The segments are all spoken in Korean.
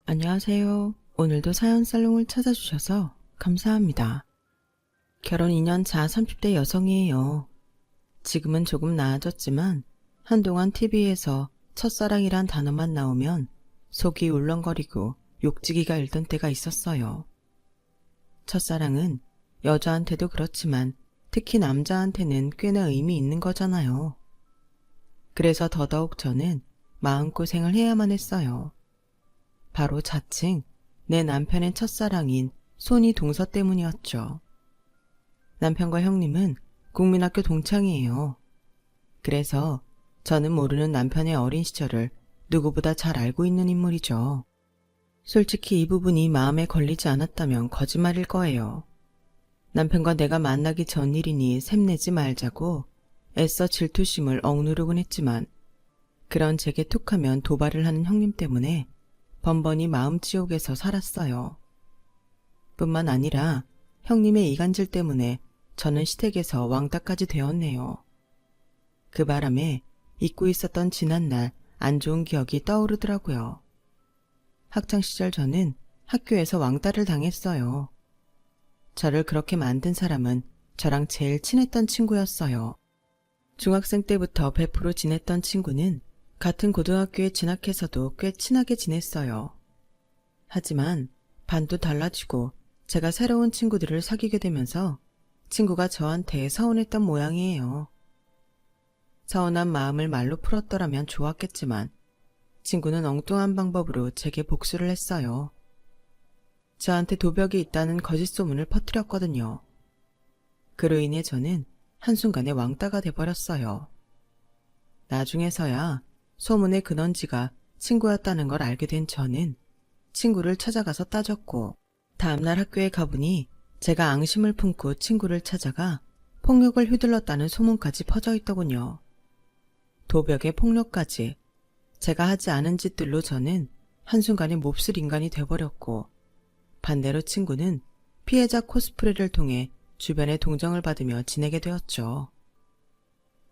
안녕하세요. 오늘도 사연 살롱을 찾아주셔서 감사합니다. 결혼 2년 차 30대 여성이에요. 지금은 조금 나아졌지만 한동안 TV에서 첫사랑이란 단어만 나오면 속이 울렁거리고 욕지기가 일던 때가 있었어요. 첫사랑은 여자한테도 그렇지만 특히 남자한테는 꽤나 의미 있는 거잖아요. 그래서 더더욱 저는 마음고생을 해야만 했어요. 바로 자칭 내 남편의 첫사랑인 손이 동서 때문이었죠. 남편과 형님은 국민학교 동창이에요. 그래서 저는 모르는 남편의 어린 시절을 누구보다 잘 알고 있는 인물이죠. 솔직히 이 부분이 마음에 걸리지 않았다면 거짓말일 거예요. 남편과 내가 만나기 전 일이니 샘내지 말자고 애써 질투심을 억누르곤 했지만 그런 제게 툭하면 도발을 하는 형님 때문에 번번이 마음지옥에서 살았어요. 뿐만 아니라 형님의 이간질 때문에 저는 시댁에서 왕따까지 되었네요. 그 바람에 잊고 있었던 지난날 안 좋은 기억이 떠오르더라고요. 학창시절 저는 학교에서 왕따를 당했어요. 저를 그렇게 만든 사람은 저랑 제일 친했던 친구였어요. 중학생 때부터 베프로 지냈던 친구는 같은 고등학교에 진학해서도 꽤 친하게 지냈어요. 하지만 반도 달라지고 제가 새로운 친구들을 사귀게 되면서 친구가 저한테 서운했던 모양이에요. 서운한 마음을 말로 풀었더라면 좋았겠지만 친구는 엉뚱한 방법으로 제게 복수를 했어요. 저한테 도벽이 있다는 거짓 소문을 퍼뜨렸거든요. 그로 인해 저는 한순간에 왕따가 돼버렸어요. 나중에서야 소문의 근원지가 친구였다는 걸 알게 된 저는 친구를 찾아가서 따졌고 다음날 학교에 가보니 제가 앙심을 품고 친구를 찾아가 폭력을 휘둘렀다는 소문까지 퍼져 있더군요. 도벽에 폭력까지 제가 하지 않은 짓들로 저는 한순간에 몹쓸 인간이 돼버렸고 반대로 친구는 피해자 코스프레를 통해 주변의 동정을 받으며 지내게 되었죠.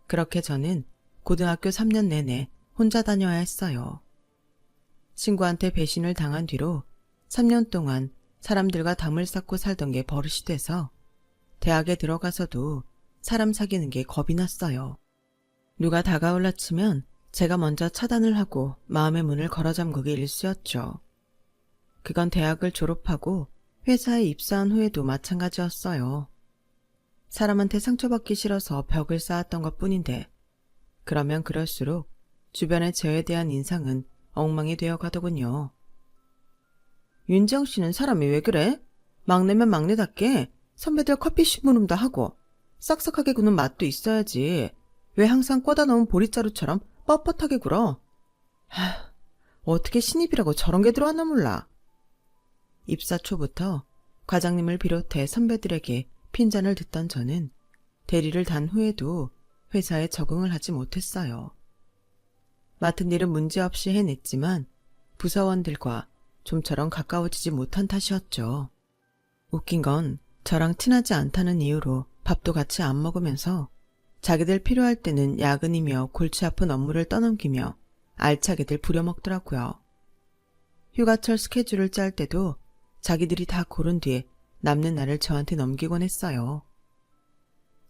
그렇게 저는 고등학교 3년 내내 혼자 다녀야 했어요. 친구한테 배신을 당한 뒤로 3년 동안 사람들과 담을 쌓고 살던 게 버릇이 돼서 대학에 들어가서도 사람 사귀는 게 겁이 났어요. 누가 다가올라 치면 제가 먼저 차단을 하고 마음의 문을 걸어 잠그기 일쑤였죠. 그건 대학을 졸업하고 회사에 입사한 후에도 마찬가지였어요. 사람한테 상처받기 싫어서 벽을 쌓았던 것뿐인데 그러면 그럴수록 주변의 저에 대한 인상은 엉망이 되어 가더군요. 윤정 씨는 사람이 왜 그래? 막내면 막내답게 선배들 커피 심부름도 하고 싹싹하게 구는 맛도 있어야지. 왜 항상 꽂아 넣은 보리자루처럼 뻣뻣하게 굴어? 어떻게 신입이라고 저런 게 들어왔나 몰라. 입사 초부터 과장님을 비롯해 선배들에게 핀잔을 듣던 저는 대리를 단 후에도 회사에 적응을 하지 못했어요. 맡은 일은 문제없이 해냈지만 부서원들과 좀처럼 가까워지지 못한 탓이었죠. 웃긴 건 저랑 친하지 않다는 이유로 밥도 같이 안 먹으면서 자기들 필요할 때는 야근이며 골치 아픈 업무를 떠넘기며 알차게들 부려먹더라고요. 휴가철 스케줄을 짤 때도 자기들이 다 고른 뒤에 남는 날을 저한테 넘기곤 했어요.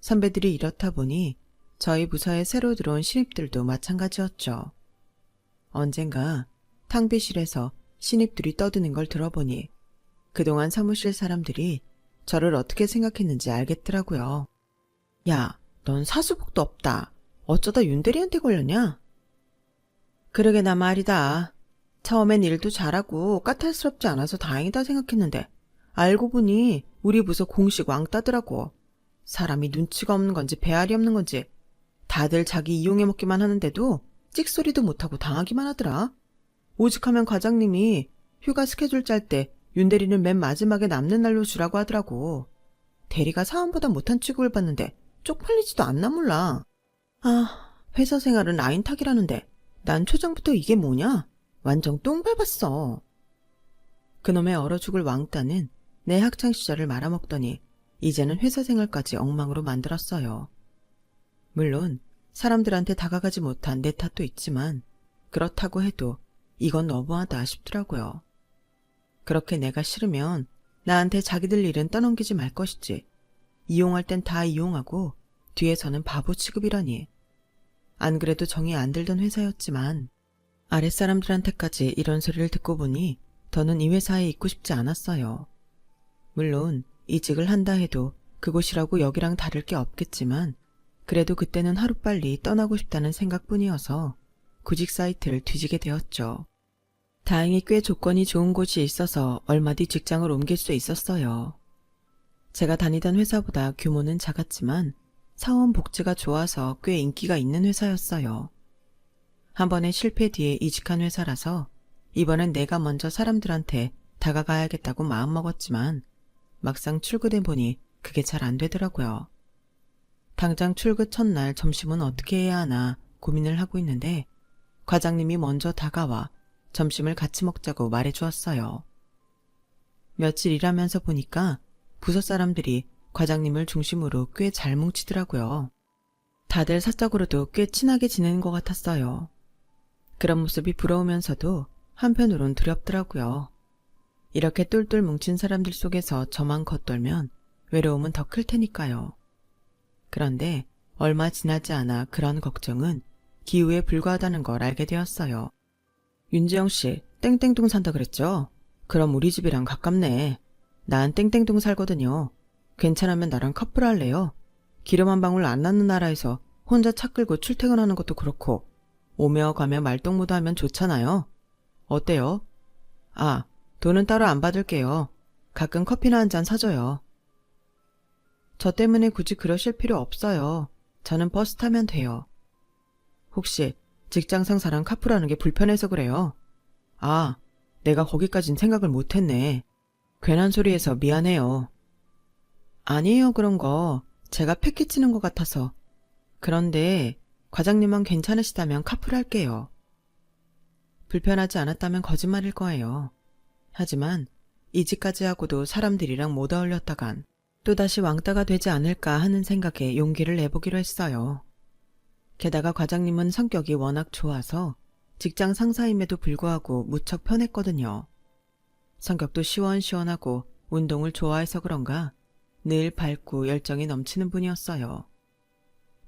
선배들이 이렇다 보니 저희 부서에 새로 들어온 신입들도 마찬가지였죠. 언젠가 탕비실에서 신입들이 떠드는 걸 들어보니 그동안 사무실 사람들이 저를 어떻게 생각했는지 알겠더라고요. 야, 넌 사수복도 없다. 어쩌다 윤대리한테 걸렸냐? 그러게나 말이다. 처음엔 일도 잘하고 까탈스럽지 않아서 다행이다 생각했는데 알고 보니 우리 부서 공식 왕따더라고. 사람이 눈치가 없는 건지 배알이 없는 건지 다들 자기 이용해 먹기만 하는데도 찍소리도 못하고 당하기만 하더라. 오직하면 과장님이 휴가 스케줄 짤 때 윤대리는 맨 마지막에 남는 날로 주라고 하더라고. 대리가 사원보다 못한 취급을 받는데 쪽팔리지도 않나 몰라. 회사 생활은 라인탁이라는데 난 초장부터 이게 뭐냐? 완전 똥 밟았어. 그놈의 얼어 죽을 왕따는 내 학창시절을 말아먹더니 이제는 회사 생활까지 엉망으로 만들었어요. 물론 사람들한테 다가가지 못한 내 탓도 있지만 그렇다고 해도 이건 너무하다 싶더라고요. 그렇게 내가 싫으면 나한테 자기들 일은 떠넘기지 말 것이지. 이용할 땐 다 이용하고 뒤에서는 바보 취급이라니. 안 그래도 정이 안 들던 회사였지만 아랫사람들한테까지 이런 소리를 듣고 보니 더는 이 회사에 있고 싶지 않았어요. 물론 이직을 한다 해도 그곳이라고 여기랑 다를 게 없겠지만 그래도 그때는 하루빨리 떠나고 싶다는 생각뿐이어서 구직 사이트를 뒤지게 되었죠. 다행히 꽤 조건이 좋은 곳이 있어서 얼마 뒤 직장을 옮길 수 있었어요. 제가 다니던 회사보다 규모는 작았지만 사원 복지가 좋아서 꽤 인기가 있는 회사였어요. 한 번의 실패 뒤에 이직한 회사라서 이번엔 내가 먼저 사람들한테 다가가야겠다고 마음먹었지만 막상 출근해 보니 그게 잘 안 되더라고요. 당장 출근 첫날 점심은 어떻게 해야 하나 고민을 하고 있는데 과장님이 먼저 다가와 점심을 같이 먹자고 말해주었어요. 며칠 일하면서 보니까 부서 사람들이 과장님을 중심으로 꽤 잘 뭉치더라고요. 다들 사적으로도 꽤 친하게 지내는 것 같았어요. 그런 모습이 부러우면서도 한편으론 두렵더라고요. 이렇게 똘똘 뭉친 사람들 속에서 저만 겉돌면 외로움은 더 클 테니까요. 그런데 얼마 지나지 않아 그런 걱정은 기우에 불과하다는 걸 알게 되었어요. 윤지영 씨, 땡땡동 산다 그랬죠? 그럼 우리 집이랑 가깝네. 난 땡땡동 살거든요. 괜찮으면 나랑 커플 할래요? 기름 한 방울 안 나는 나라에서 혼자 차 끌고 출퇴근하는 것도 그렇고 오며 가며 말동무도 하면 좋잖아요. 어때요? 아, 돈은 따로 안 받을게요. 가끔 커피나 한 잔 사줘요. 저 때문에 굳이 그러실 필요 없어요. 저는 버스 타면 돼요. 혹시 직장 상사랑 카풀하는 게 불편해서 그래요? 아, 내가 거기까진 생각을 못했네. 괜한 소리해서 미안해요. 아니에요, 그런 거. 제가 패키치는 것 같아서. 그런데 과장님만 괜찮으시다면 카풀할게요. 불편하지 않았다면 거짓말일 거예요. 하지만 이직까지 하고도 사람들이랑 못 어울렸다간 또다시 왕따가 되지 않을까 하는 생각에 용기를 내보기로 했어요. 게다가 과장님은 성격이 워낙 좋아서 직장 상사임에도 불구하고 무척 편했거든요. 성격도 시원시원하고 운동을 좋아해서 그런가 늘 밝고 열정이 넘치는 분이었어요.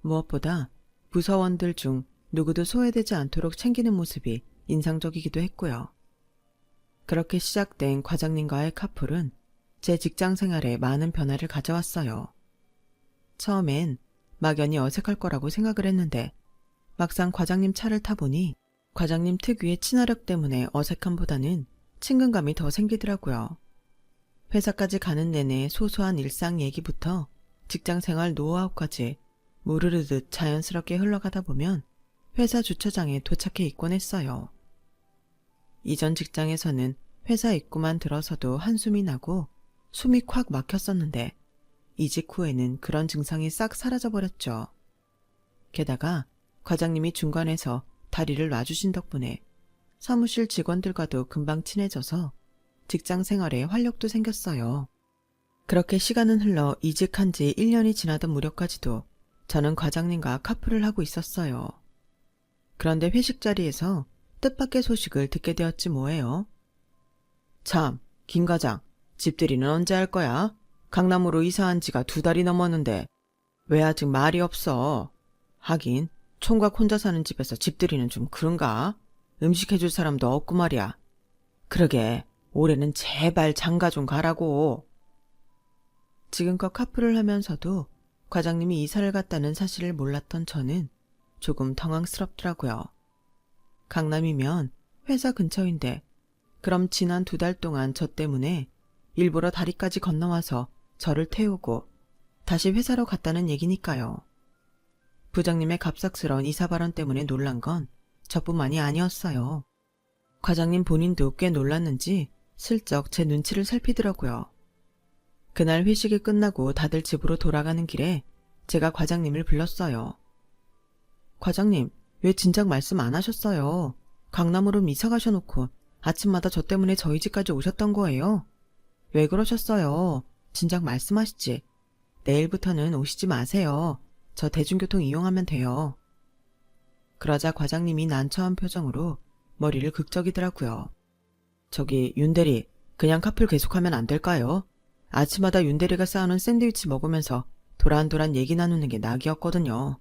무엇보다 부서원들 중 누구도 소외되지 않도록 챙기는 모습이 인상적이기도 했고요. 그렇게 시작된 과장님과의 카풀은 제 직장 생활에 많은 변화를 가져왔어요. 처음엔 막연히 어색할 거라고 생각을 했는데 막상 과장님 차를 타보니 과장님 특유의 친화력 때문에 어색함보다는 친근감이 더 생기더라고요. 회사까지 가는 내내 소소한 일상 얘기부터 직장 생활 노하우까지 무르르듯 자연스럽게 흘러가다 보면 회사 주차장에 도착해 있곤 했어요. 이전 직장에서는 회사 입구만 들어서도 한숨이 나고 숨이 콱 막혔었는데 이직 후에는 그런 증상이 싹 사라져버렸죠. 게다가 과장님이 중간에서 다리를 놔주신 덕분에 사무실 직원들과도 금방 친해져서 직장 생활에 활력도 생겼어요. 그렇게 시간은 흘러 이직한 지 1년이 지나던 무렵까지도 저는 과장님과 카풀을 하고 있었어요. 그런데 회식 자리에서 뜻밖의 소식을 듣게 되었지 뭐예요. 참, 김 과장, 집들이는 언제 할 거야? 강남으로 이사한 지가 2달이 넘었는데 왜 아직 말이 없어? 하긴 총각 혼자 사는 집에서 집들이는 좀 그런가? 음식 해줄 사람도 없고 말이야. 그러게 올해는 제발 장가 좀 가라고. 지금껏 카풀을 하면서도 과장님이 이사를 갔다는 사실을 몰랐던 저는 조금 당황스럽더라고요. 강남이면 회사 근처인데 그럼 지난 2달 동안 저 때문에 일부러 다리까지 건너와서 저를 태우고 다시 회사로 갔다는 얘기니까요. 부장님의 갑작스러운 이사 발언 때문에 놀란 건 저뿐만이 아니었어요. 과장님 본인도 꽤 놀랐는지 슬쩍 제 눈치를 살피더라고요. 그날 회식이 끝나고 다들 집으로 돌아가는 길에 제가 과장님을 불렀어요. 과장님, 왜 진작 말씀 안 하셨어요? 강남으로 이사 가셔놓고 아침마다 저 때문에 저희 집까지 오셨던 거예요? 왜 그러셨어요? 진작 말씀하시지. 내일부터는 오시지 마세요. 저 대중교통 이용하면 돼요. 그러자 과장님이 난처한 표정으로 머리를 극적이더라고요. 저기 윤대리, 그냥 카풀 계속하면 안 될까요? 아침마다 윤대리가 싸우는 샌드위치 먹으면서 도란도란 얘기 나누는 게 낙이었거든요.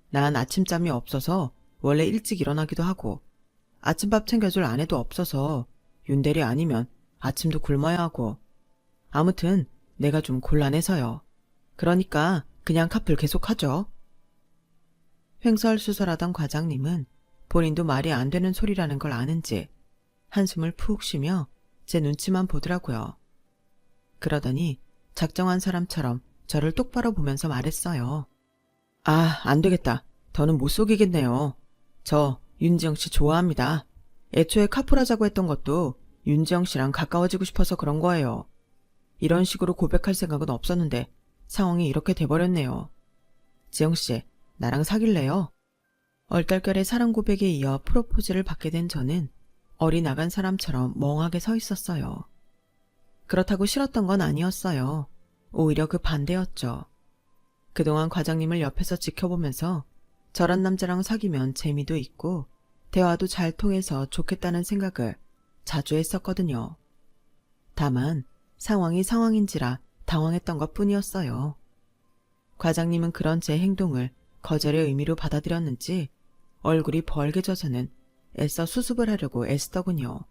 난 아침잠이 없어서 원래 일찍 일어나기도 하고 아침밥 챙겨줄 아내도 없어서 윤대리 아니면 아침도 굶어야 하고 아무튼 내가 좀 곤란해서요. 그러니까 그냥 카풀 계속하죠. 횡설수설하던 과장님은 본인도 말이 안 되는 소리라는 걸 아는지 한숨을 푹 쉬며 제 눈치만 보더라고요. 그러더니 작정한 사람처럼 저를 똑바로 보면서 말했어요. 아, 안 되겠다. 더는 못 속이겠네요. 저 윤지영 씨 좋아합니다. 애초에 카풀하자고 했던 것도 윤지영 씨랑 가까워지고 싶어서 그런 거예요. 이런 식으로 고백할 생각은 없었는데 상황이 이렇게 돼버렸네요. 지영 씨, 나랑 사귈래요? 얼떨결에 사랑 고백에 이어 프로포즈를 받게 된 저는 어리나간 사람처럼 멍하게 서 있었어요. 그렇다고 싫었던 건 아니었어요. 오히려 그 반대였죠. 그동안 과장님을 옆에서 지켜보면서 저런 남자랑 사귀면 재미도 있고 대화도 잘 통해서 좋겠다는 생각을 자주 했었거든요. 다만 상황이 상황인지라 당황했던 것뿐이었어요. 과장님은 그런 제 행동을 거절의 의미로 받아들였는지 얼굴이 벌개져서는 애써 수습을 하려고 애쓰더군요.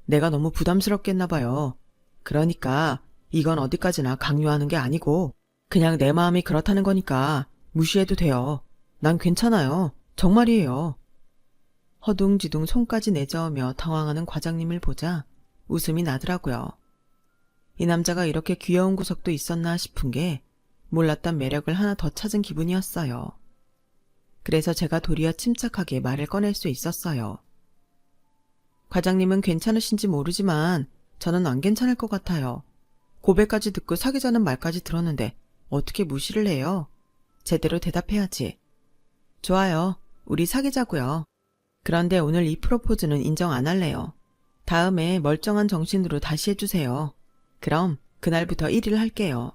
내가 너무 부담스럽겠나 봐요. 그러니까 이건 어디까지나 강요하는 게 아니고 그냥 내 마음이 그렇다는 거니까 무시해도 돼요. 난 괜찮아요. 정말이에요. 허둥지둥 손까지 내저으며 당황하는 과장님을 보자 웃음이 나더라고요. 이 남자가 이렇게 귀여운 구석도 있었나 싶은 게 몰랐던 매력을 하나 더 찾은 기분이었어요. 그래서 제가 도리어 침착하게 말을 꺼낼 수 있었어요. 과장님은 괜찮으신지 모르지만 저는 안 괜찮을 것 같아요. 고백까지 듣고 사귀자는 말까지 들었는데 어떻게 무시를 해요? 제대로 대답해야지. 좋아요. 우리 사귀자고요. 그런데 오늘 이 프로포즈는 인정 안 할래요. 다음에 멀쩡한 정신으로 다시 해주세요. 그럼 그날부터 1일 할게요.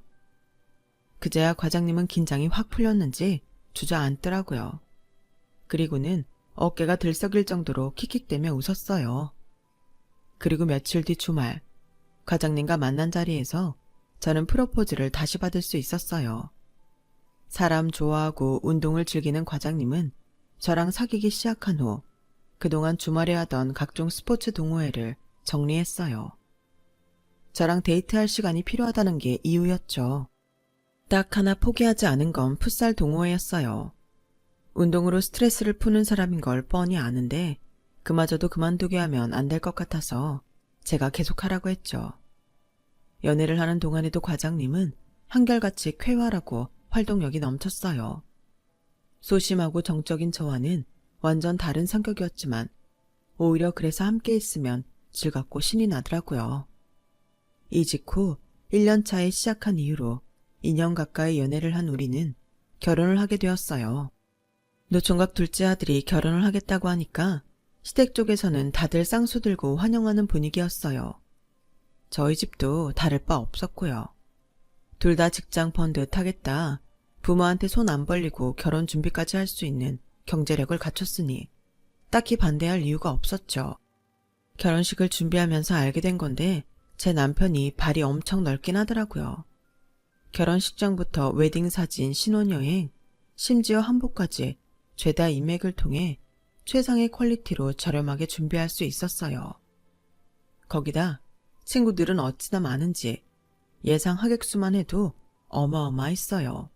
그제야 과장님은 긴장이 확 풀렸는지 주저앉더라고요. 그리고는 어깨가 들썩일 정도로 킥킥대며 웃었어요. 그리고 며칠 뒤 주말, 과장님과 만난 자리에서 저는 프로포즈를 다시 받을 수 있었어요. 사람 좋아하고 운동을 즐기는 과장님은 저랑 사귀기 시작한 후 그동안 주말에 하던 각종 스포츠 동호회를 정리했어요. 저랑 데이트할 시간이 필요하다는 게 이유였죠. 딱 하나 포기하지 않은 건 풋살 동호회였어요. 운동으로 스트레스를 푸는 사람인 걸 뻔히 아는데 그마저도 그만두게 하면 안 될 것 같아서 제가 계속하라고 했죠. 연애를 하는 동안에도 과장님은 한결같이 쾌활하고 활동력이 넘쳤어요. 소심하고 정적인 저와는 완전 다른 성격이었지만 오히려 그래서 함께 있으면 즐겁고 신이 나더라고요. 이직 후 1년 차에 시작한 이후로 2년 가까이 연애를 한 우리는 결혼을 하게 되었어요. 노총각 둘째 아들이 결혼을 하겠다고 하니까 시댁 쪽에서는 다들 쌍수 들고 환영하는 분위기였어요. 저희 집도 다를 바 없었고요. 둘 다 직장 펀드 타겠다. 부모한테 손 안 벌리고 결혼 준비까지 할 수 있는 경제력을 갖췄으니 딱히 반대할 이유가 없었죠. 결혼식을 준비하면서 알게 된 건데 제 남편이 발이 엄청 넓긴 하더라고요. 결혼식장부터 웨딩 사진, 신혼여행, 심지어 한복까지 죄다 인맥을 통해 최상의 퀄리티로 저렴하게 준비할 수 있었어요. 거기다 친구들은 어찌나 많은지 예상 하객수만 해도 어마어마했어요.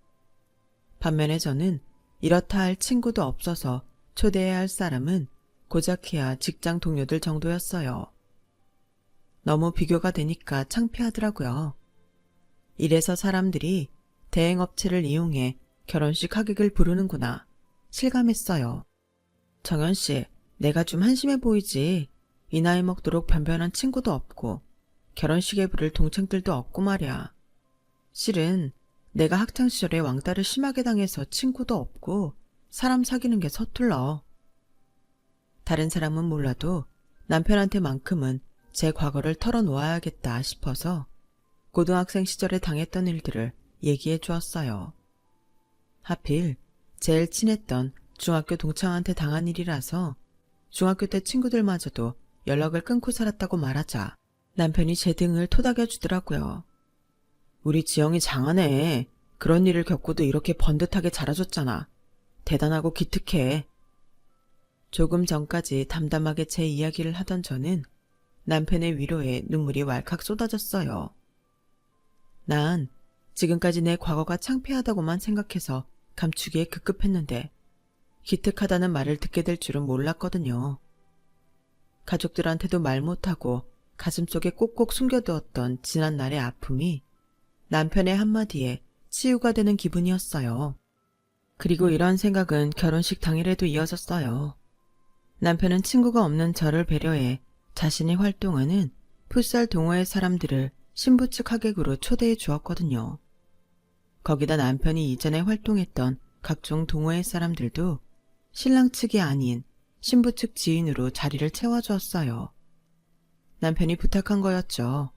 반면에 저는 이렇다 할 친구도 없어서 초대해야 할 사람은 고작해야 직장 동료들 정도였어요. 너무 비교가 되니까 창피하더라고요. 이래서 사람들이 대행업체를 이용해 결혼식 하객을 부르는구나 실감했어요. 정연씨, 내가 좀 한심해 보이지. 이 나이 먹도록 변변한 친구도 없고 결혼식에 부를 동창들도 없고 말이야. 실은 내가 학창시절에 왕따를 심하게 당해서 친구도 없고 사람 사귀는 게 서툴러. 다른 사람은 몰라도 남편한테만큼은 제 과거를 털어놓아야겠다 싶어서 고등학생 시절에 당했던 일들을 얘기해 주었어요. 하필 제일 친했던 중학교 동창한테 당한 일이라서 중학교 때 친구들마저도 연락을 끊고 살았다고 말하자 남편이 제 등을 토닥여주더라고요. 우리 지영이 장하네. 그런 일을 겪고도 이렇게 번듯하게 자라줬잖아. 대단하고 기특해. 조금 전까지 담담하게 제 이야기를 하던 저는 남편의 위로에 눈물이 왈칵 쏟아졌어요. 난 지금까지 내 과거가 창피하다고만 생각해서 감추기에 급급했는데 기특하다는 말을 듣게 될 줄은 몰랐거든요. 가족들한테도 말 못하고 가슴속에 꼭꼭 숨겨두었던 지난날의 아픔이 남편의 한마디에 치유가 되는 기분이었어요. 그리고 이런 생각은 결혼식 당일에도 이어졌어요. 남편은 친구가 없는 저를 배려해 자신이 활동하는 풋살 동호회 사람들을 신부 측 하객으로 초대해 주었거든요. 거기다 남편이 이전에 활동했던 각종 동호회 사람들도 신랑 측이 아닌 신부 측 지인으로 자리를 채워주었어요. 남편이 부탁한 거였죠.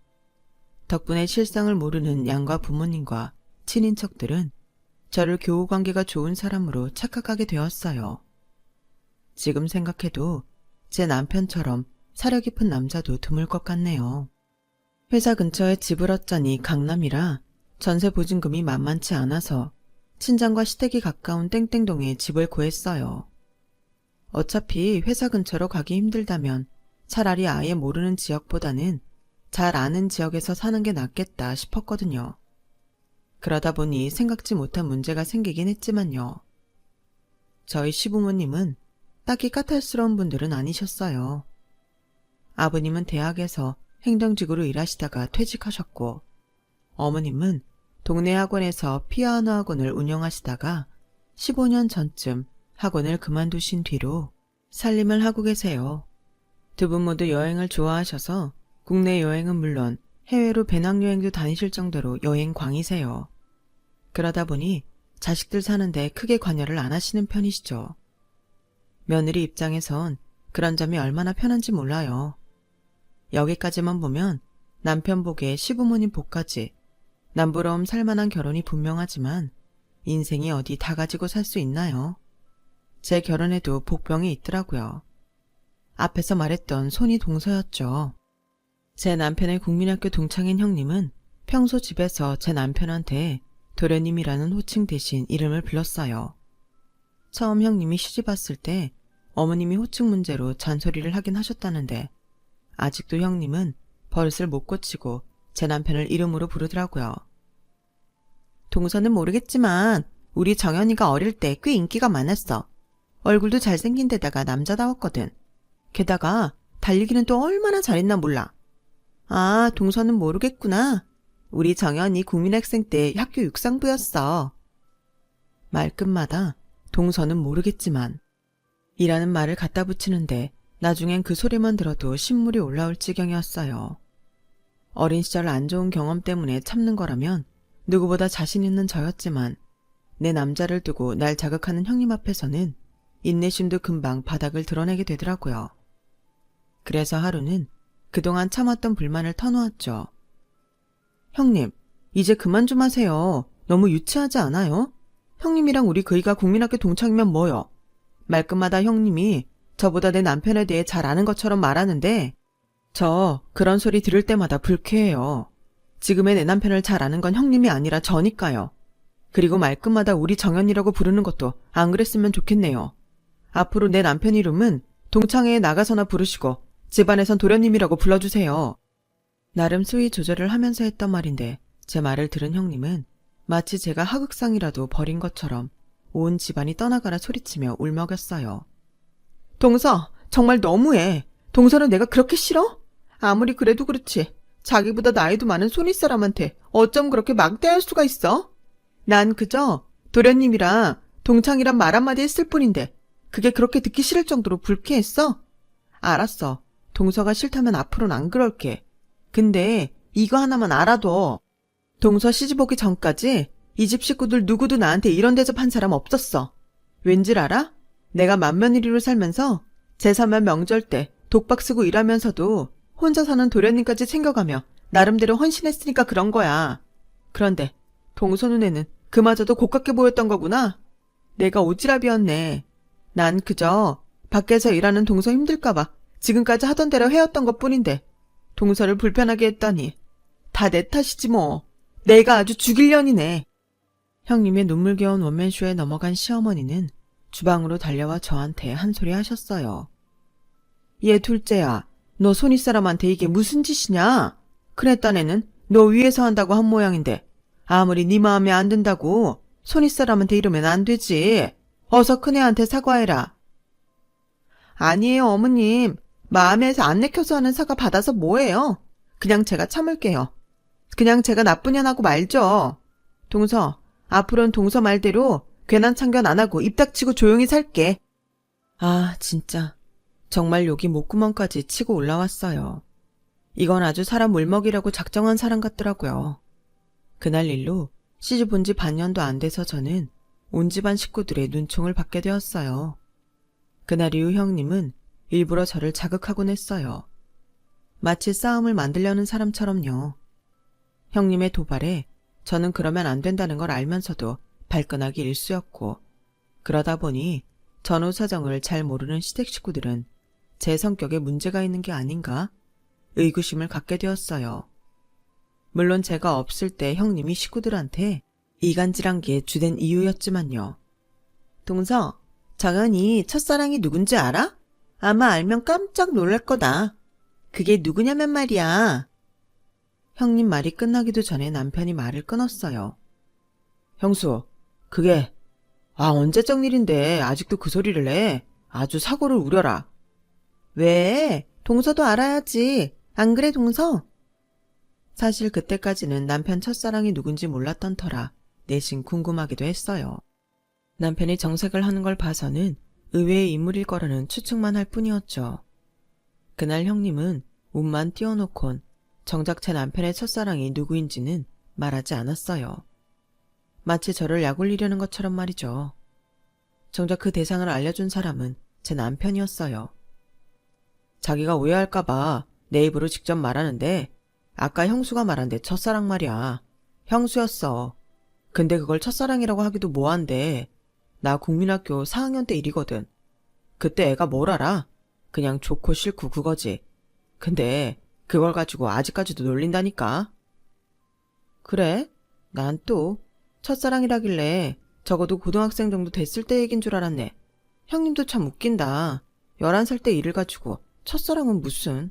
덕분에 실상을 모르는 양가 부모님과 친인척들은 저를 교우관계가 좋은 사람으로 착각하게 되었어요. 지금 생각해도 제 남편처럼 사려 깊은 남자도 드물 것 같네요. 회사 근처에 집을 얻자니 강남이라 전세 보증금이 만만치 않아서 친정과 시댁이 가까운 땡땡동에 집을 구했어요. 어차피 회사 근처로 가기 힘들다면 차라리 아예 모르는 지역보다는 잘 아는 지역에서 사는 게 낫겠다 싶었거든요. 그러다 보니 생각지 못한 문제가 생기긴 했지만요. 저희 시부모님은 딱히 까탈스러운 분들은 아니셨어요. 아버님은 대학에서 행정직으로 일하시다가 퇴직하셨고 어머님은 동네 학원에서 피아노 학원을 운영하시다가 15년 전쯤 학원을 그만두신 뒤로 살림을 하고 계세요. 두 분 모두 여행을 좋아하셔서 국내 여행은 물론 해외로 배낭여행도 다니실 정도로 여행광이세요. 그러다 보니 자식들 사는데 크게 관여를 안 하시는 편이시죠. 며느리 입장에선 그런 점이 얼마나 편한지 몰라요. 여기까지만 보면 남편 복에 시부모님 복까지 남부러움 살만한 결혼이 분명하지만 인생이 어디 다 가지고 살 수 있나요? 제 결혼에도 복병이 있더라고요. 앞에서 말했던 손이 동서였죠. 제 남편의 국민학교 동창인 형님은 평소 집에서 제 남편한테 도련님이라는 호칭 대신 이름을 불렀어요. 처음 형님이 시집 왔을 때 어머님이 호칭 문제로 잔소리를 하긴 하셨다는데 아직도 형님은 버릇을 못 고치고 제 남편을 이름으로 부르더라고요. 동서는 모르겠지만 우리 정연이가 어릴 때 꽤 인기가 많았어. 얼굴도 잘생긴 데다가 남자다웠거든. 게다가 달리기는 또 얼마나 잘했나 몰라. 아, 동서는 모르겠구나. 우리 정연이 국민학생 때 학교 육상부였어. 말끝마다 동서는 모르겠지만 이라는 말을 갖다 붙이는데 나중엔 그 소리만 들어도 신물이 올라올 지경이었어요. 어린 시절 안 좋은 경험 때문에 참는 거라면 누구보다 자신 있는 저였지만 내 남자를 두고 날 자극하는 형님 앞에서는 인내심도 금방 바닥을 드러내게 되더라고요. 그래서 하루는 그동안 참았던 불만을 터놓았죠. 형님, 이제 그만 좀 하세요. 너무 유치하지 않아요? 형님이랑 우리 그이가 국민학교 동창이면 뭐요? 말끝마다 형님이 저보다 내 남편에 대해 잘 아는 것처럼 말하는데 저 그런 소리 들을 때마다 불쾌해요. 지금의 내 남편을 잘 아는 건 형님이 아니라 저니까요. 그리고 말끝마다 우리 정연이라고 부르는 것도 안 그랬으면 좋겠네요. 앞으로 내 남편 이름은 동창회에 나가서나 부르시고 집안에선 도련님이라고 불러주세요. 나름 수위 조절을 하면서 했던 말인데 제 말을 들은 형님은 마치 제가 하극상이라도 벌인 것처럼 온 집안이 떠나가라 소리치며 울먹였어요. 동서, 정말 너무해. 동서는 내가 그렇게 싫어? 아무리 그래도 그렇지. 자기보다 나이도 많은 손윗사람한테 어쩜 그렇게 막대할 수가 있어? 난 그저 도련님이랑 동창이란 말 한마디 했을 뿐인데 그게 그렇게 듣기 싫을 정도로 불쾌했어? 알았어. 동서가 싫다면 앞으로는 안 그럴게. 근데 이거 하나만 알아둬. 동서 시집 오기 전까지 이 집 식구들 누구도 나한테 이런 대접한 사람 없었어. 왠줄 알아? 내가 맏며느리로 살면서 제사면 명절 때 독박 쓰고 일하면서도 혼자 사는 도련님까지 챙겨가며 나름대로 헌신했으니까 그런 거야. 그런데 동서 눈에는 그마저도 고깝게 보였던 거구나. 내가 오지랖이었네. 난 그저 밖에서 일하는 동서 힘들까봐 지금까지 하던 대로 해왔던 것뿐인데 동서를 불편하게 했다니. 다 내 탓이지 뭐. 내가 아주 죽일 년이네. 형님의 눈물겨운 원맨쇼에 넘어간 시어머니는 주방으로 달려와 저한테 한 소리 하셨어요. 얘 둘째야, 너 손윗사람한테 이게 무슨 짓이냐? 큰애 딴에는 너 위에서 한다고 한 모양인데 아무리 네 마음에 안 든다고 손윗사람한테 이러면 안 되지. 어서 큰애한테 사과해라. 아니에요, 어머님. 마음에서 안 내켜서 하는 사과 받아서 뭐해요? 그냥 제가 참을게요. 그냥 제가 나쁜 년 하고 말죠. 동서, 앞으로는 동서 말대로 괜한 참견 안 하고 입 닥치고 조용히 살게. 아, 진짜. 정말 욕이 목구멍까지 치고 올라왔어요. 이건 아주 사람 물먹이라고 작정한 사람 같더라고요. 그날 일로 시집 온 지 반년도 안 돼서 저는 온 집안 식구들의 눈총을 받게 되었어요. 그날 이후 형님은 일부러 저를 자극하곤 했어요. 마치 싸움을 만들려는 사람처럼요. 형님의 도발에 저는 그러면 안 된다는 걸 알면서도 발끈하기 일쑤였고, 그러다 보니 전후 사정을 잘 모르는 시댁 식구들은 제 성격에 문제가 있는 게 아닌가 의구심을 갖게 되었어요. 물론 제가 없을 때 형님이 식구들한테 이간질한 게 주된 이유였지만요. 동서, 정연이 첫사랑이 누군지 알아? 아마 알면 깜짝 놀랄 거다. 그게 누구냐면 말이야. 형님 말이 끝나기도 전에 남편이 말을 끊었어요. 형수, 그게 언제적 일인데 아직도 그 소리를 해. 아주 사고를 우려라. 왜? 동서도 알아야지. 안 그래, 동서? 사실 그때까지는 남편 첫사랑이 누군지 몰랐던 터라 내심 궁금하기도 했어요. 남편이 정색을 하는 걸 봐서는 의외의 인물일 거라는 추측만 할 뿐이었죠. 그날 형님은 웃만 띄워놓곤 정작 제 남편의 첫사랑이 누구인지는 말하지 않았어요. 마치 저를 약올리려는 것처럼 말이죠. 정작 그 대상을 알려준 사람은 제 남편이었어요. 자기가 오해할까봐 내 입으로 직접 말하는데 아까 형수가 말한 내 첫사랑 말이야. 형수였어. 근데 그걸 첫사랑이라고 하기도 뭐한데 나 국민학교 4학년 때 일이거든. 그때 애가 뭘 알아? 그냥 좋고 싫고 그거지. 근데 그걸 가지고 아직까지도 놀린다니까. 그래? 난 또 첫사랑이라길래 적어도 고등학생 정도 됐을 때 얘긴 줄 알았네. 형님도 참 웃긴다. 11살 때 일을 가지고 첫사랑은 무슨.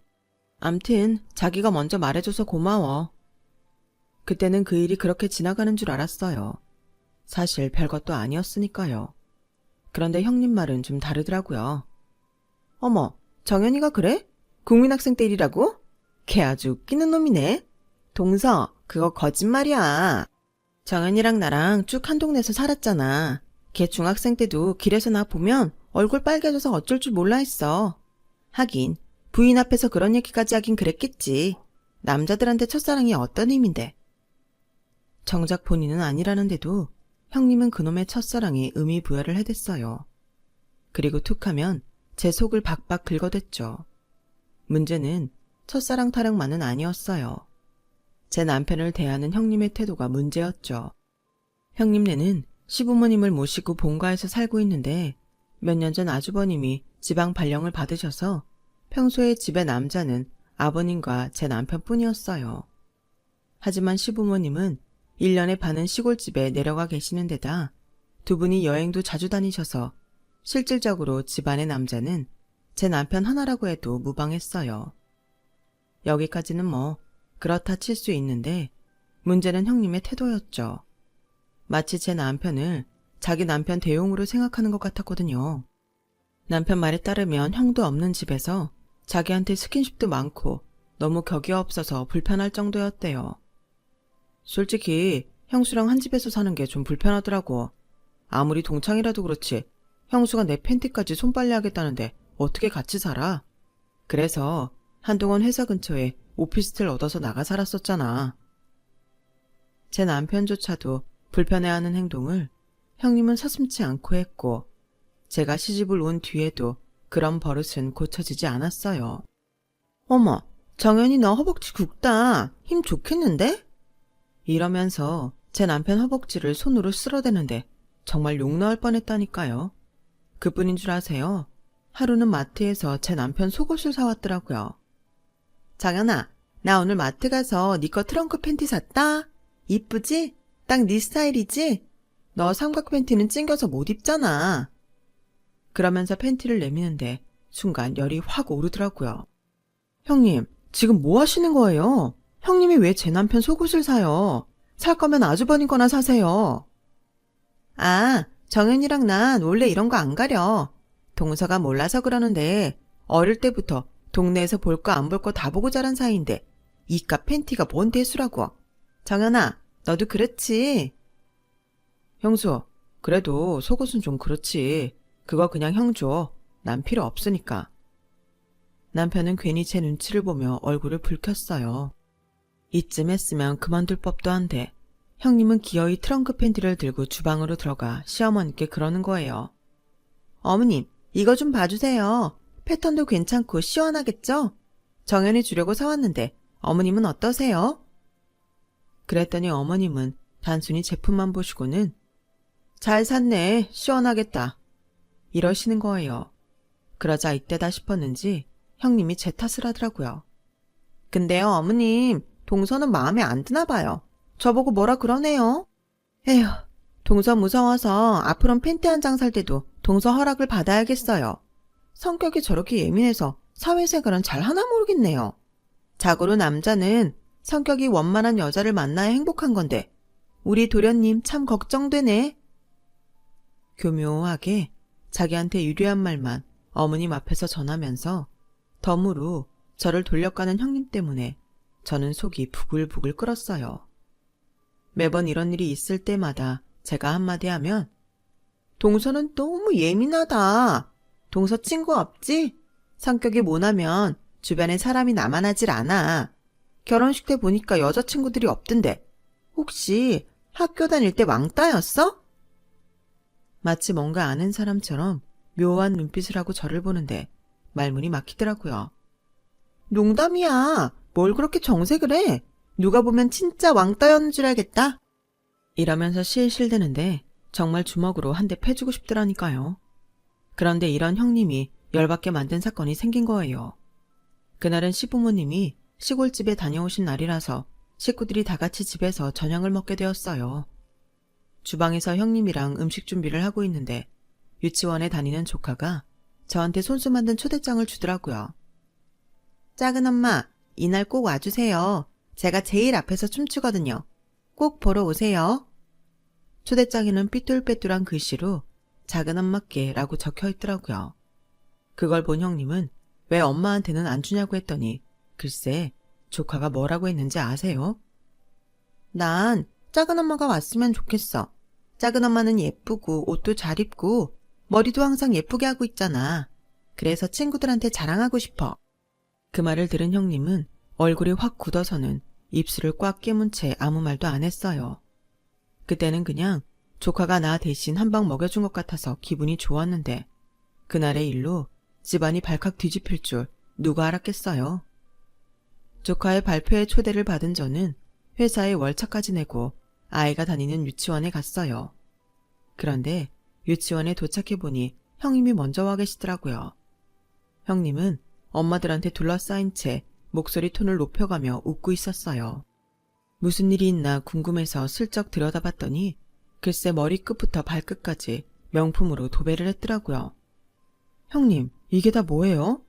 암튼 자기가 먼저 말해줘서 고마워. 그때는 그 일이 그렇게 지나가는 줄 알았어요. 사실 별것도 아니었으니까요. 그런데 형님 말은 좀 다르더라고요. 어머, 정연이가 그래? 국민학생 때 일이라고? 걔 아주 웃기는 놈이네. 동서, 그거 거짓말이야. 정연이랑 나랑 쭉 한 동네에서 살았잖아. 걔 중학생 때도 길에서 나 보면 얼굴 빨개져서 어쩔 줄 몰라 했어. 하긴 부인 앞에서 그런 얘기까지 하긴 그랬겠지. 남자들한테 첫사랑이 어떤 힘인데. 정작 본인은 아니라는데도 형님은 그놈의 첫사랑에 의미 부여를 해댔어요. 그리고 툭하면 제 속을 박박 긁어댔죠. 문제는 첫사랑 타령만은 아니었어요. 제 남편을 대하는 형님의 태도가 문제였죠. 형님네는 시부모님을 모시고 본가에서 살고 있는데 몇 년 전 아주버님이 지방 발령을 받으셔서 평소에 집의 남자는 아버님과 제 남편뿐이었어요. 하지만 시부모님은 1년에 반은 시골집에 내려가 계시는 데다 두 분이 여행도 자주 다니셔서 실질적으로 집안의 남자는 제 남편 하나라고 해도 무방했어요. 여기까지는 뭐 그렇다 칠 수 있는데 문제는 형님의 태도였죠. 마치 제 남편을 자기 남편 대용으로 생각하는 것 같았거든요. 남편 말에 따르면 형도 없는 집에서 자기한테 스킨십도 많고 너무 격이 없어서 불편할 정도였대요. 솔직히 형수랑 한 집에서 사는 게 좀 불편하더라고. 아무리 동창이라도 그렇지 형수가 내 팬티까지 손빨래 하겠다는데 어떻게 같이 살아? 그래서 한동안 회사 근처에 오피스텔 얻어서 나가 살았었잖아. 제 남편조차도 불편해하는 행동을 형님은 서슴지 않고 했고 제가 시집을 온 뒤에도 그런 버릇은 고쳐지지 않았어요. 어머, 정연이 너 허벅지 굵다. 힘 좋겠는데? 이러면서 제 남편 허벅지를 손으로 쓸어대는데 정말 욕 나올 뻔했다니까요. 그뿐인 줄 아세요? 하루는 마트에서 제 남편 속옷을 사왔더라고요. 정연아, 나 오늘 마트 가서 네 거 트렁크 팬티 샀다. 이쁘지? 딱 네 스타일이지? 너 삼각 팬티는 찡겨서 못 입잖아. 그러면서 팬티를 내미는데 순간 열이 확 오르더라고요. 형님, 지금 뭐 하시는 거예요? 형님이 왜 제 남편 속옷을 사요? 살 거면 아주버님 거나 사세요. 아, 정연이랑 난 원래 이런 거 안 가려. 동서가 몰라서 그러는데 어릴 때부터 동네에서 볼 거 안 볼 거 다 보고 자란 사이인데 이깟 팬티가 뭔 대수라고. 정연아, 너도 그렇지? 형수, 그래도 속옷은 좀 그렇지. 그거 그냥 형 줘. 난 필요 없으니까. 남편은 괜히 제 눈치를 보며 얼굴을 붉혔어요. 이쯤 했으면 그만둘 법도 한데 형님은 기어이 트렁크 팬티를 들고 주방으로 들어가 시어머니께 그러는 거예요. 어머님, 이거 좀 봐주세요. 패턴도 괜찮고 시원하겠죠? 정연이 주려고 사왔는데 어머님은 어떠세요? 그랬더니 어머님은 단순히 제품만 보시고는 잘 샀네, 시원하겠다. 이러시는 거예요. 그러자 이때다 싶었는지 형님이 제 탓을 하더라고요. 근데요, 어머님, 동서는 마음에 안 드나 봐요. 저보고 뭐라 그러네요. 에휴, 동서 무서워서 앞으로는 팬티 한 장 살 때도 동서 허락을 받아야겠어요. 성격이 저렇게 예민해서 사회생활은 잘 하나 모르겠네요. 자고로 남자는 성격이 원만한 여자를 만나야 행복한 건데 우리 도련님 참 걱정되네. 교묘하게 자기한테 유리한 말만 어머님 앞에서 전하면서 덤으로 저를 돌려가는 형님 때문에 저는 속이 부글부글 끓었어요. 매번 이런 일이 있을 때마다 제가 한마디 하면 동서는 너무 예민하다. 동서 친구 없지? 성격이 모나면 주변에 사람이 남아나질 않아. 결혼식 때 보니까 여자친구들이 없던데 혹시 학교 다닐 때 왕따였어? 마치 뭔가 아는 사람처럼 묘한 눈빛을 하고 저를 보는데 말문이 막히더라고요. 농담이야. 뭘 그렇게 정색을 해? 누가 보면 진짜 왕따였는 줄 알겠다. 이러면서 실실대는데 정말 주먹으로 한 대 패주고 싶더라니까요. 그런데 이런 형님이 열받게 만든 사건이 생긴 거예요. 그날은 시부모님이 시골집에 다녀오신 날이라서 식구들이 다 같이 집에서 저녁을 먹게 되었어요. 주방에서 형님이랑 음식 준비를 하고 있는데 유치원에 다니는 조카가 저한테 손수 만든 초대장을 주더라고요. 작은 엄마, 이날 꼭 와주세요. 제가 제일 앞에서 춤추거든요. 꼭 보러 오세요. 초대장에는 삐뚤빼뚤한 글씨로 작은 엄마께라고 적혀 있더라고요. 그걸 본 형님은 왜 엄마한테는 안 주냐고 했더니 글쎄 조카가 뭐라고 했는지 아세요? 난 작은 엄마가 왔으면 좋겠어. 작은 엄마는 예쁘고 옷도 잘 입고 머리도 항상 예쁘게 하고 있잖아. 그래서 친구들한테 자랑하고 싶어. 그 말을 들은 형님은 얼굴이 확 굳어서는 입술을 꽉 깨문 채 아무 말도 안 했어요. 그때는 그냥 조카가 나 대신 한 방 먹여준 것 같아서 기분이 좋았는데 그날의 일로 집안이 발칵 뒤집힐 줄 누가 알았겠어요. 조카의 발표에 초대를 받은 저는 회사에 월차까지 내고 아이가 다니는 유치원에 갔어요. 그런데 유치원에 도착해보니 형님이 먼저 와 계시더라고요. 형님은 엄마들한테 둘러싸인 채 목소리 톤을 높여가며 웃고 있었어요. 무슨 일이 있나 궁금해서 슬쩍 들여다봤더니 글쎄 머리끝부터 발끝까지 명품으로 도배를 했더라고요. 형님, 이게 다 뭐예요?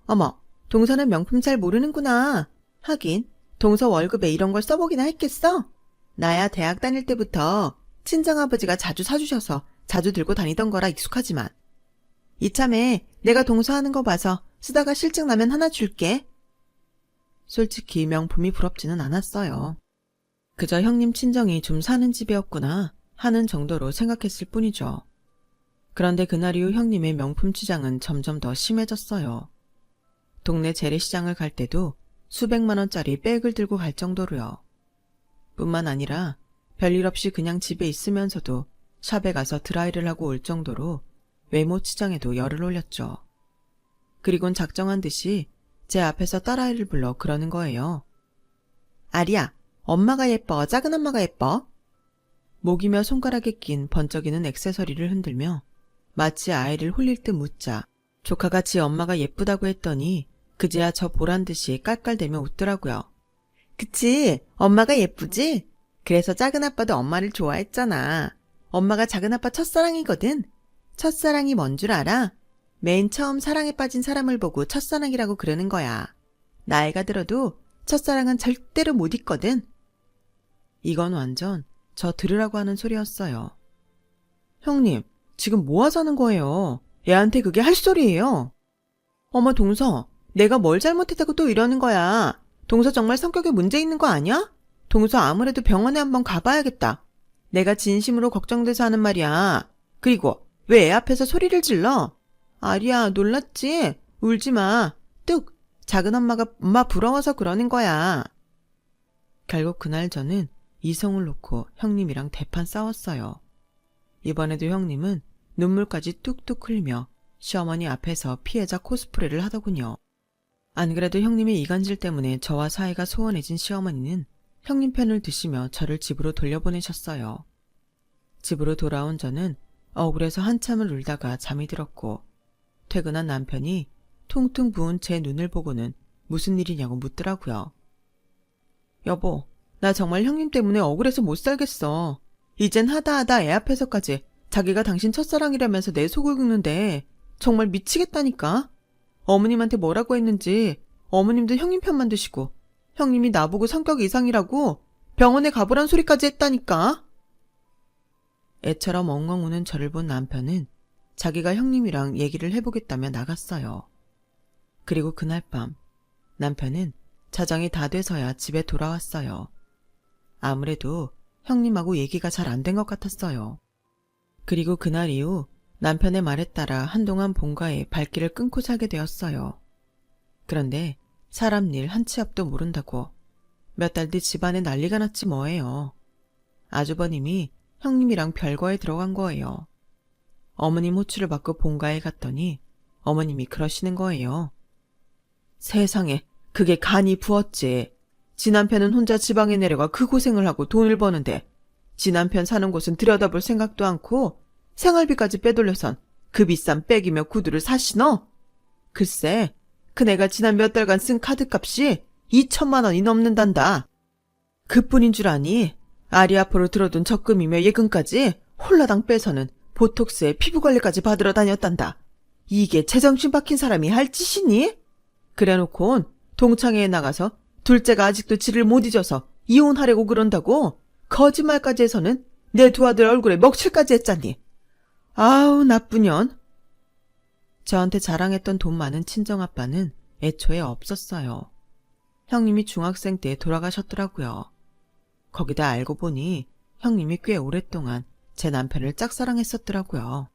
어머, 동서는 명품 잘 모르는구나. 하긴 동서 월급에 이런 걸 써보기나 했겠어? 나야 대학 다닐 때부터 친정아버지가 자주 사주셔서 자주 들고 다니던 거라 익숙하지만 이참에 내가 동서하는 거 봐서 쓰다가 실증 나면 하나 줄게. 솔직히 명품이 부럽지는 않았어요. 그저 형님 친정이 좀 사는 집이었구나 하는 정도로 생각했을 뿐이죠. 그런데 그날 이후 형님의 명품 취장은 점점 더 심해졌어요. 동네 재래시장을 갈 때도 수백만 원짜리 백을 들고 갈 정도로요. 뿐만 아니라 별일 없이 그냥 집에 있으면서도 샵에 가서 드라이를 하고 올 정도로 외모 치장에도 열을 올렸죠. 그리곤 작정한 듯이 제 앞에서 딸아이를 불러 그러는 거예요. 아리야, 엄마가 예뻐, 작은 엄마가 예뻐? 목이며 손가락에 낀 번쩍이는 액세서리를 흔들며 마치 아이를 홀릴 듯 묻자 조카가 지 엄마가 예쁘다고 했더니 그제야 저 보란 듯이 깔깔대며 웃더라고요. 그치, 엄마가 예쁘지? 그래서 작은 아빠도 엄마를 좋아했잖아. 엄마가 작은 아빠 첫사랑이거든. 첫사랑이 뭔 줄 알아? 맨 처음 사랑에 빠진 사람을 보고 첫사랑이라고 그러는 거야. 나이가 들어도 첫사랑은 절대로 못 잊거든. 이건 완전 저 들으라고 하는 소리였어요. 형님, 지금 뭐 하자는 거예요? 애한테 그게 할 소리예요. 어머 동서, 내가 뭘 잘못했다고 또 이러는 거야. 동서 정말 성격에 문제 있는 거 아니야? 동서 아무래도 병원에 한번 가봐야겠다. 내가 진심으로 걱정돼서 하는 말이야. 그리고 왜 애 앞에서 소리를 질러? 아리야, 놀랐지? 울지 마. 뚝! 작은 엄마가 엄마 부러워서 그러는 거야. 결국 그날 저는 이성을 놓고 형님이랑 대판 싸웠어요. 이번에도 형님은 눈물까지 뚝뚝 흘리며 시어머니 앞에서 피해자 코스프레를 하더군요. 안 그래도 형님의 이간질 때문에 저와 사이가 소원해진 시어머니는 형님 편을 드시며 저를 집으로 돌려보내셨어요. 집으로 돌아온 저는 억울해서 한참을 울다가 잠이 들었고 퇴근한 남편이 퉁퉁 부은 제 눈을 보고는 무슨 일이냐고 묻더라고요. 여보, 나 정말 형님 때문에 억울해서 못 살겠어. 이젠 하다하다 애 앞에서까지 자기가 당신 첫사랑이라면서 내 속을 긁는데 정말 미치겠다니까. 어머님한테 뭐라고 했는지 어머님도 형님 편만 드시고 형님이 나보고 성격 이상이라고 병원에 가보란 소리까지 했다니까. 애처럼 엉엉 우는 저를 본 남편은 자기가 형님이랑 얘기를 해보겠다며 나갔어요. 그리고 그날 밤 남편은 자정이 다 돼서야 집에 돌아왔어요. 아무래도 형님하고 얘기가 잘 안 된 것 같았어요. 그리고 그날 이후 남편의 말에 따라 한동안 본가에 발길을 끊고 살게 되었어요. 그런데 사람 일 한 치 앞도 모른다고 몇 달 뒤 집안에 난리가 났지 뭐예요. 아주버님이 형님이랑 별거에 들어간 거예요. 어머님 호출을 받고 본가에 갔더니 어머님이 그러시는 거예요. 세상에, 그게 간이 부었지. 지 남편은 혼자 지방에 내려가 그 고생을 하고 돈을 버는데 지 남편 사는 곳은 들여다볼 생각도 않고 생활비까지 빼돌려선 그 비싼 백이며 구두를 사 신어? 글쎄, 그네가 지난 몇 달간 쓴 카드값이 2천만 원이 넘는단다. 그뿐인 줄 아니? 아리 앞으로 들어둔 적금이며 예금까지 홀라당 빼서는 보톡스에 피부관리까지 받으러 다녔단다. 이게 제정신 박힌 사람이 할 짓이니? 그래놓곤 동창회에 나가서 둘째가 아직도 지를 못 잊어서 이혼하려고 그런다고 거짓말까지 해서는 내 두 아들 얼굴에 먹칠까지 했잖니. 아우 나쁜 년. 저한테 자랑했던 돈 많은 친정아빠는 애초에 없었어요. 형님이 중학생 때 돌아가셨더라고요. 거기다 알고 보니 형님이 꽤 오랫동안 제 남편을 짝사랑했었더라고요.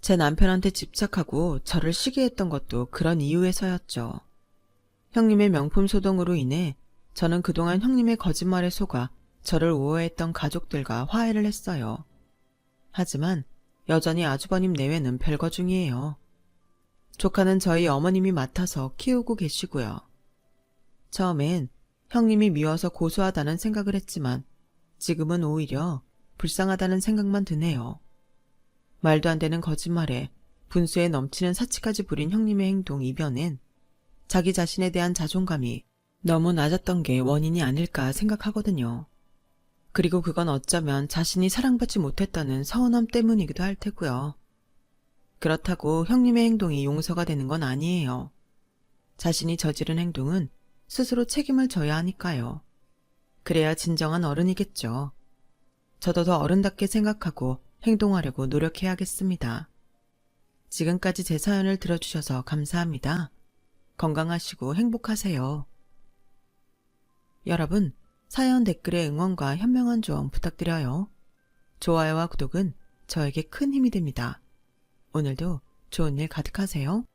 제 남편한테 집착하고 저를 시기했던 것도 그런 이유에서였죠. 형님의 명품 소동으로 인해 저는 그동안 형님의 거짓말에 속아 저를 우호했던 가족들과 화해를 했어요. 하지만 여전히 아주버님 내외는 별거 중이에요. 조카는 저희 어머님이 맡아서 키우고 계시고요. 처음엔 형님이 미워서 고소하다는 생각을 했지만 지금은 오히려 불쌍하다는 생각만 드네요. 말도 안 되는 거짓말에 분수에 넘치는 사치까지 부린 형님의 행동 이변엔 자기 자신에 대한 자존감이 너무 낮았던 게 원인이 아닐까 생각하거든요. 그리고 그건 어쩌면 자신이 사랑받지 못했다는 서운함 때문이기도 할 테고요. 그렇다고 형님의 행동이 용서가 되는 건 아니에요. 자신이 저지른 행동은 스스로 책임을 져야 하니까요. 그래야 진정한 어른이겠죠. 저도 더 어른답게 생각하고 행동하려고 노력해야겠습니다. 지금까지 제 사연을 들어주셔서 감사합니다. 건강하시고 행복하세요. 여러분, 사연 댓글에 응원과 현명한 조언 부탁드려요. 좋아요와 구독은 저에게 큰 힘이 됩니다. 오늘도 좋은 일 가득하세요.